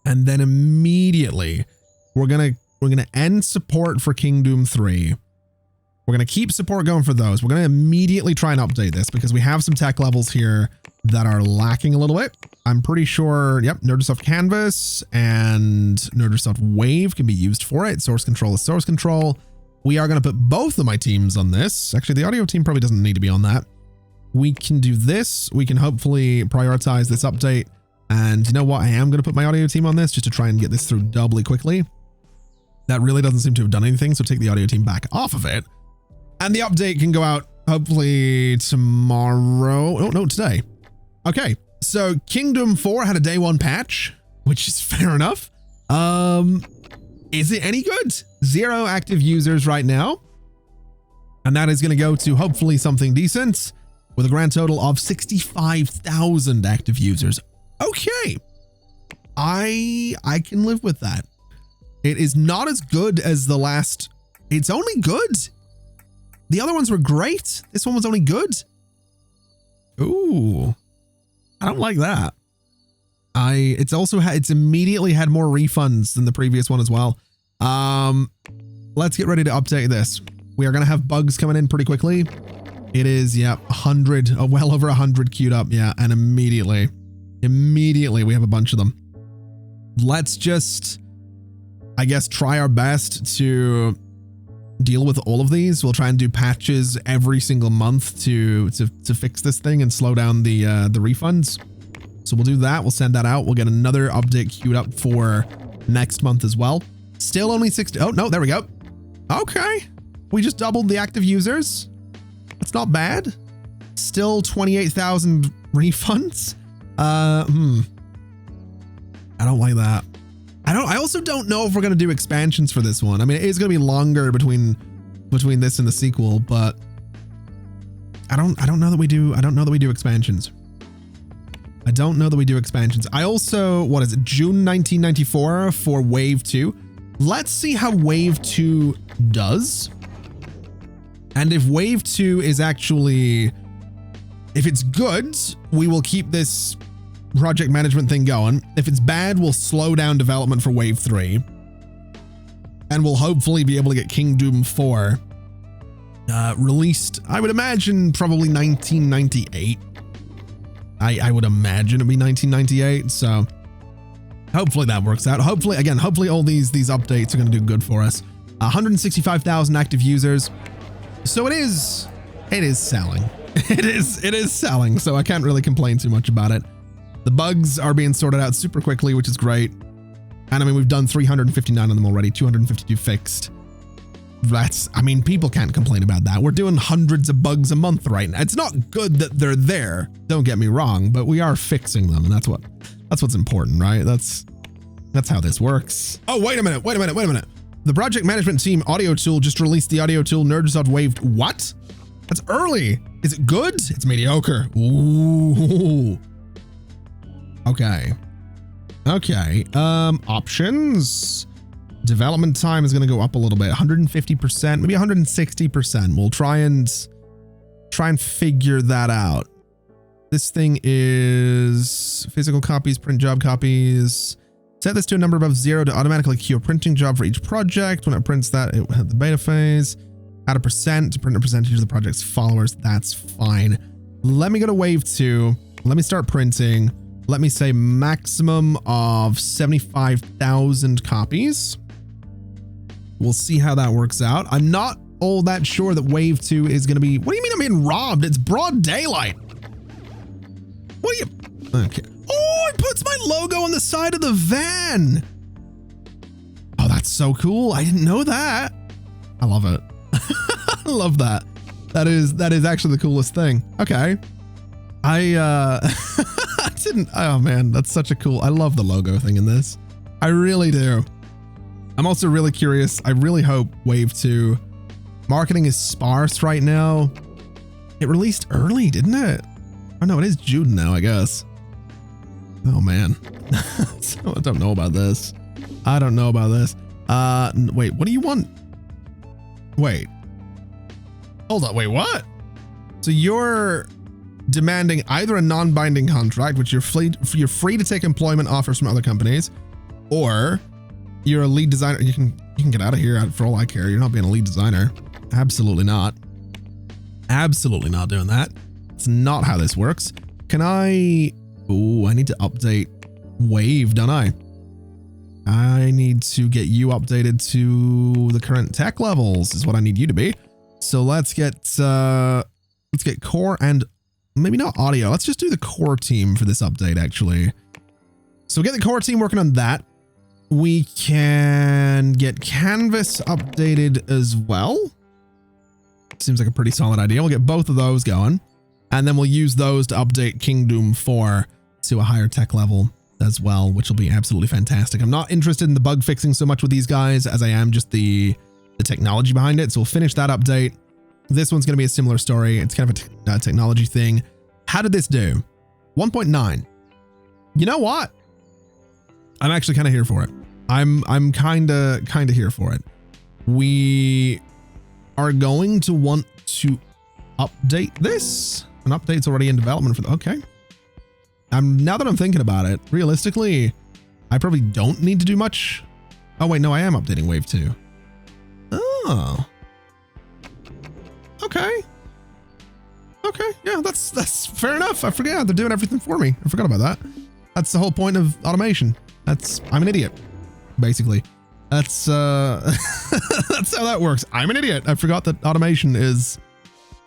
Speaker 1: And then immediately we're going to end support for King Doom 3. We're going to keep support going for those. We're going to immediately try and update this because we have some tech levels here that are lacking a little bit. I'm pretty sure, yep, Nerdrosoft Canvas and Nerdrosoft Wave can be used for it. Source control is source control. We are going to put both of my teams on this. Actually, the audio team probably doesn't need to be on that. We can do this. We can hopefully prioritize this update. And you know what? I am going to put my audio team on this just to try and get this through doubly quickly. That really doesn't seem to have done anything. So take the audio team back off of it. And the update can go out hopefully tomorrow. Oh, no, today. Okay. So King Doom 4 had a day 1 patch, which is fair enough. Is it any good? 0 active users right now. And that is going to go to hopefully something decent with a grand total of 65,000 active users. Okay. I can live with that. It is not as good as the last. It's only good. The other ones were great. This one was only good. Ooh. I don't like that. It's immediately had more refunds than the previous one as well. Let's get ready to update this. We are going to have bugs coming in pretty quickly. It is, yeah, 100, well over 100 queued up. Yeah. And immediately we have a bunch of them. Let's just, I guess, try our best to deal with all of these. We'll try and do patches every single month to fix this thing and slow down the refunds. So we'll do that. We'll send that out. We'll get another update queued up for next month as well. Still only 60. Oh, no, there we go. Okay. We just doubled the active users. That's not bad. Still 28,000 refunds. I don't like that. I also don't know if we're going to do expansions for this one. I mean, it is going to be longer between this and the sequel, but I don't know that we do. I don't know that we do expansions. I don't know that we do expansions. I also, what is it? June 1994 for Wave 2. Let's see how Wave 2 does. And if Wave 2 is actually, if it's good, we will keep this project management thing going. If it's bad, we'll slow down development for Wave 3. And we'll hopefully be able to get King Doom 4 released, I would imagine, probably 1998. I would imagine it'd be 1998. So hopefully that works out. Hopefully all these updates are going to do good for us. 165,000 active users. So it is selling. It is selling. So I can't really complain too much about it. The bugs are being sorted out super quickly, which is great. And I mean, we've done 359 of them already, 252 fixed. I mean, people can't complain about that. We're doing hundreds of bugs a month right now. It's not good that they're there, don't get me wrong, but we are fixing them. And that's what's important, right? That's how this works. Oh, wait a minute. The project management team audio tool just released the audio tool Nerdrosoft Wave. What? That's early. Is it good? It's mediocre. Ooh. Okay. Okay. Options. Development time is going to go up a little bit. 150%, maybe 160%. We'll try and figure that out. This thing is physical copies, print job copies. Set this to a number above 0 to automatically queue a printing job for each project. When it prints that, it will hit the beta phase. Add a percent to print a percentage of the project's followers. That's fine. Let me go to wave 2. Let me start printing. Let me say maximum of 75,000 copies. We'll see how that works out. I'm not all that sure that wave 2 is going to be... What do you mean I'm being robbed? It's broad daylight. What are you... Okay. Oh, it puts my logo on the side of the van. Oh, that's so cool. I didn't know that. I love it. I love that. That is actually the coolest thing. Okay. I didn't... Oh, man. That's such a cool... I love the logo thing in this. I really do. I'm also really curious. I really hope wave 2... Marketing is sparse right now. It released early, didn't it? Oh no, it is June now, I guess. Oh man. So I don't know about this. I don't know about this. Wait, what do you want? Wait. Hold on, wait, what? So you're demanding either a non-binding contract, which you're free to take employment offers from other companies, or you're a lead designer. You can get out of here for all I care. You're not being a lead designer. Absolutely not. Absolutely not doing that. It's not how this works. Can I... Oh, I need to update Wave, don't I? I need to get you updated to the current tech levels is what I need you to be. So let's get core and maybe not audio. Let's just do the core team for this update, actually. So get the core team working on that. We can get Canvas updated as well. Seems like a pretty solid idea. We'll get both of those going. And then we'll use those to update Kingdom 4 to a higher tech level as well, which will be absolutely fantastic. I'm not interested in the bug fixing so much with these guys as I am just the technology behind it. So we'll finish that update. This one's going to be a similar story. It's kind of a technology thing. How did this do? 1.9. You know what? I'm actually kind of here for it. I'm kind of here for it. We are going to want to update this. An update's already in development for the... Okay. Now that I'm thinking about it, realistically, I probably don't need to do much. Oh, wait, no, I am updating Wave 2. Oh. Okay. Okay, yeah, that's fair enough. I forgot they're doing everything for me. I forgot about that. That's the whole point of automation. I'm an idiot, basically. That's that's how that works. I'm an idiot. I forgot that automation is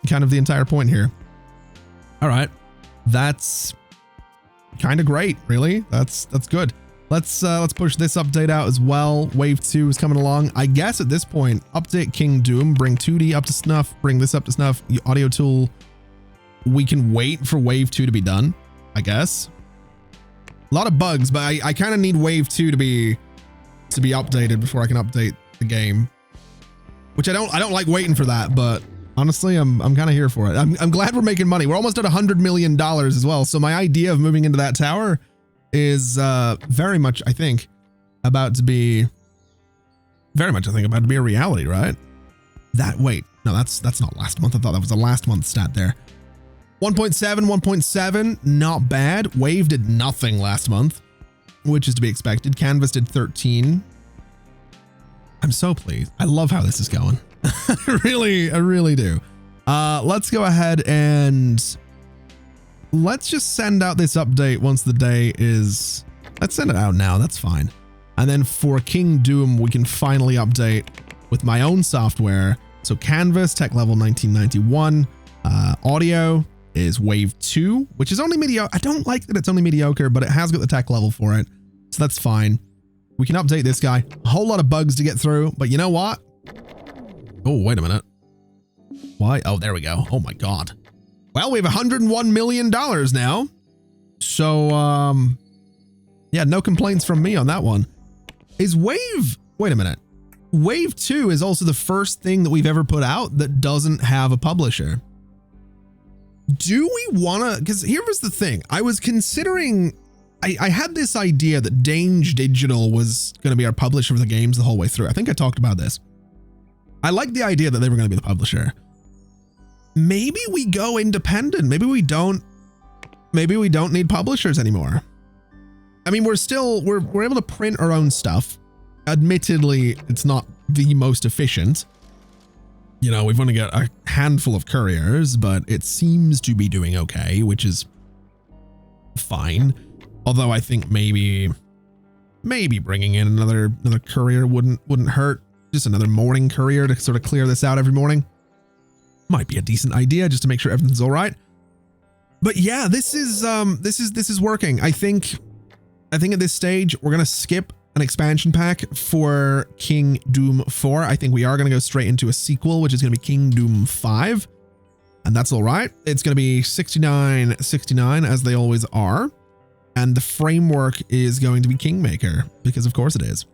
Speaker 1: kind of the entire point here. All right. That's kind of great, really. That's good. Let's push this update out as well. Wave 2 is coming along. I guess at this point, update King Doom, bring 2D up to snuff, bring this up to snuff, audio tool. We can wait for Wave 2 to be done, I guess. A lot of bugs, but I kind of need Wave 2 to be updated before I can update the game. Which I don't like waiting for that, but honestly, I'm kind of here for it. I'm glad we're making money. We're almost at $100 million as well. So my idea of moving into that tower is very much, I think, about to be a reality, right? Wait, no, that's not last month. I thought that was a last month stat there. 1.7, not bad. Wave did nothing last month, which is to be expected. Canvas did 13. I'm so pleased. I love how this is going. I really do. Let's go ahead and let's just send out this update once the day is... Let's send it out now. That's fine. And then for King Doom, we can finally update with my own software. So Canvas, tech level 1991. Audio is Wave 2, which is only mediocre. I don't like that it's only mediocre, but it has got the tech level for it. So that's fine. We can update this guy. A whole lot of bugs to get through, but you know what? Oh, wait a minute. Why? Oh, there we go. Oh my God. Well, we have $101 million now. So, yeah, no complaints from me on that one. Is Wave... Wait a minute. Wave 2 is also the first thing that we've ever put out that doesn't have a publisher. Do we want to, because here was the thing. I was considering, I had this idea that Dange Digital was going to be our publisher for the games the whole way through. I think I talked about this. I like the idea that they were going to be the publisher. Maybe we go independent. Maybe we don't need publishers anymore. I mean, we're able to print our own stuff. Admittedly, it's not the most efficient. You know, we've only got a handful of couriers, but it seems to be doing okay, which is fine. Although I think maybe bringing in another courier wouldn't hurt. Just another morning courier to sort of clear this out every morning might be a decent idea, just to make sure everything's all right. But yeah, this is working. I think at this stage we're gonna skip an expansion pack for King Doom 4. I think we are going to go straight into a sequel, which is going to be King Doom 5. And that's all right. It's going to be 69.69 as they always are. And the framework is going to be Kingmaker, because of course it is.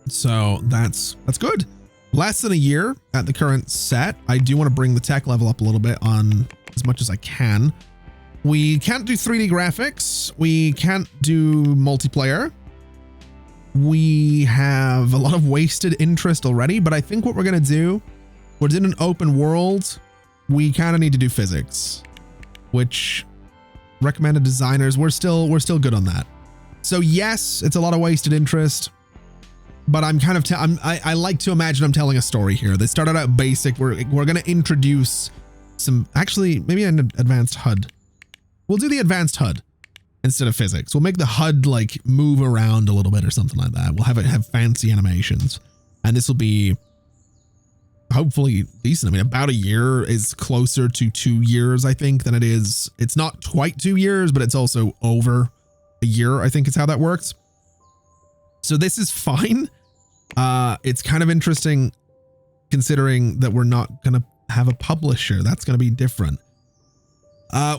Speaker 1: So that's good. Less than a year at the current set. I do want to bring the tech level up a little bit on as much as I can. We can't do 3D graphics. We can't do multiplayer. We have a lot of wasted interest already, but I think what we're going to do, we're in an open world. We kind of need to do physics, which recommended designers. We're still good on that. So yes, it's a lot of wasted interest, but I'm kind of, I like to imagine I'm telling a story here. They started out basic. We're going to introduce some, actually maybe an advanced HUD. We'll do the advanced HUD. Instead of physics. We'll make the HUD like move around a little bit or something like that. We'll have it have fancy animations. And this will be hopefully decent. I mean, about a year is closer to 2 years, I think, than it is. It's not quite 2 years, but it's also over a year, I think is how that works. So this is fine. It's kind of interesting considering that we're not going to have a publisher. That's going to be different.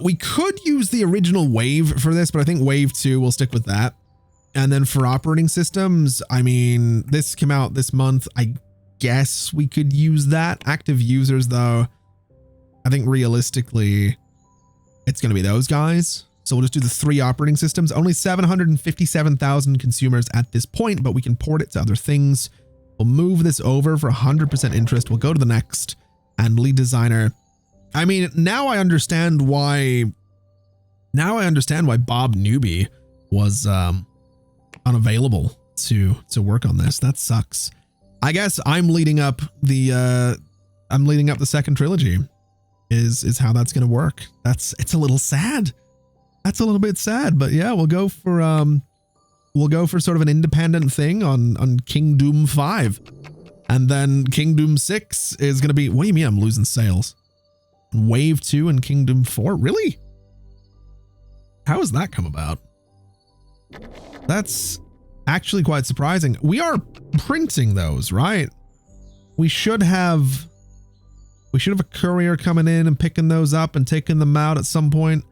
Speaker 1: We could use the original Wave for this, but I think Wave 2, we'll stick with that. And then for operating systems, I mean, this came out this month. I guess we could use that. Active users, though, I think realistically, it's going to be those guys. So we'll just do the 3 operating systems. Only 757,000 consumers at this point, but we can port it to other things. We'll move this over for 100% interest. We'll go to the next, and lead designer. I mean, now I understand why Bob Newby was unavailable to work on this. That sucks. I guess I'm leading up the second trilogy is how that's going to work. It's a little sad. That's a little bit sad, but yeah, we'll go for sort of an independent thing on King Doom 5. And then King Doom 6 is going to be, what do you mean I'm losing sales? Wave 2 and King Doom 4? Really? How has that come about? That's actually quite surprising. We are printing those, right? We should have a courier coming in and picking those up and taking them out at some point.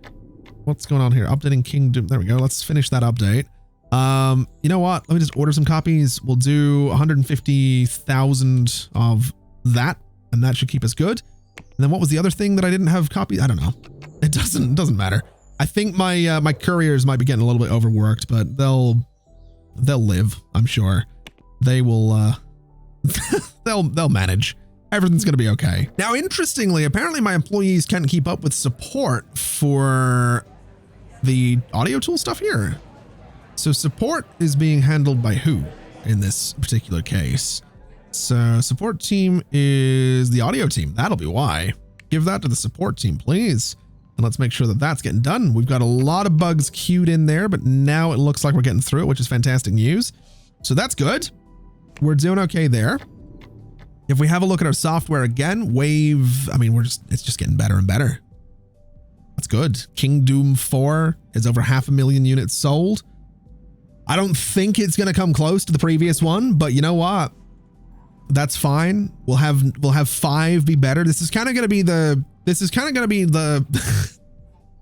Speaker 1: What's going on here? Updating King Doom. There we go. Let's finish that update. You know what? Let me just order some copies. We'll do 150,000 of that, and that should keep us good. And then what was the other thing that I didn't have copies? I don't know. It doesn't matter. I think my couriers might be getting a little bit overworked, but they'll live, I'm sure. They will they'll manage. Everything's going to be okay. Now, interestingly, apparently my employees can't keep up with support for the audio tool stuff here. So support is being handled by who in this particular case? So support team is the audio team. That'll be why. Give that to the support team, please. And let's make sure that that's getting done. We've got a lot of bugs queued in there, but now it looks like we're getting through it, which is fantastic news. So that's good. We're doing okay there. If we have a look at our software again, Wave, I mean, it's just getting better and better. That's good. King Doom 4 is over 500,000 units sold. I don't think it's going to come close to the previous one, but you know what? That's fine. We'll have 5 be better. This is kind of going to be it's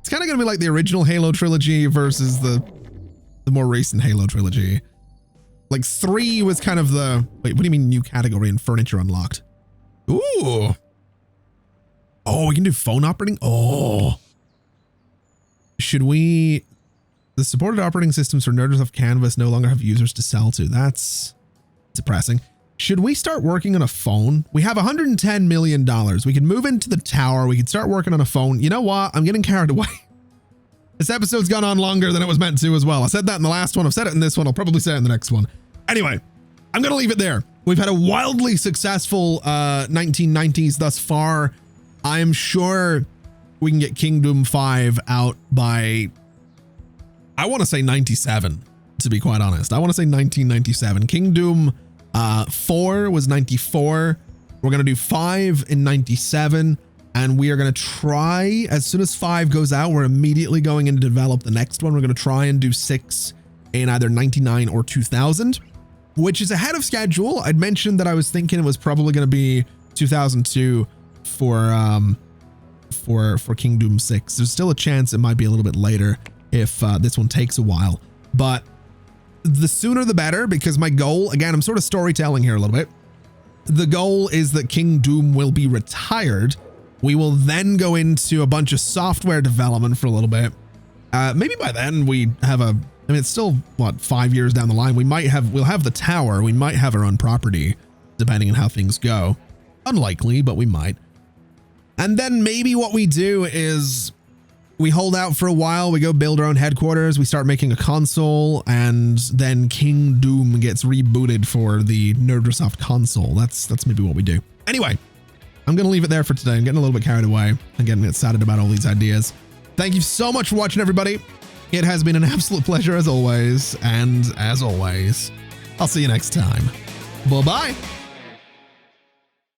Speaker 1: kind of going to be like the original Halo trilogy versus the more recent Halo trilogy. Like 3 was kind of the, wait, what do you mean new category and furniture unlocked? Ooh. Oh, we can do phone operating. Oh, should we, the supported operating systems for Nerdrosoft Canvas no longer have users to sell to. That's depressing. Should we start working on a phone? We have $110 million. We can move into the tower. We can start working on a phone. You know what? I'm getting carried away. This episode's gone on longer than it was meant to as well. I said that in the last one. I've said it in this one. I'll probably say it in the next one. Anyway, I'm going to leave it there. We've had a wildly successful 1990s thus far. I'm sure we can get Kingdom 5 out by, I want to say 97, to be quite honest. I want to say 1997. Kingdom 4 was 94. We're going to do 5 in 97. And we are going to try, as soon as 5 goes out, we're immediately going in to develop the next one. We're going to try and do 6 in either 99 or 2000, which is ahead of schedule. I'd mentioned that I was thinking it was probably going to be 2002 for Kingdom 6. There's still a chance it might be a little bit later if this one takes a while, but the sooner the better, because my goal, again, I'm sort of storytelling here a little bit. The goal is that King Doom will be retired. We will then go into a bunch of software development for a little bit. Maybe by then we have I mean, it's still, what, 5 years down the line. We'll have the tower. We might have our own property, depending on how things go. Unlikely, but we might. And then maybe what we do is we hold out for a while. We go build our own headquarters. We start making a console, and then King Doom gets rebooted for the Nerdrosoft console. That's maybe what we do. Anyway, I'm going to leave it there for today. I'm getting a little bit carried away. I'm getting excited about all these ideas. Thank you so much for watching, everybody. It has been an absolute pleasure as always. And as always, I'll see you next time. Bye-bye.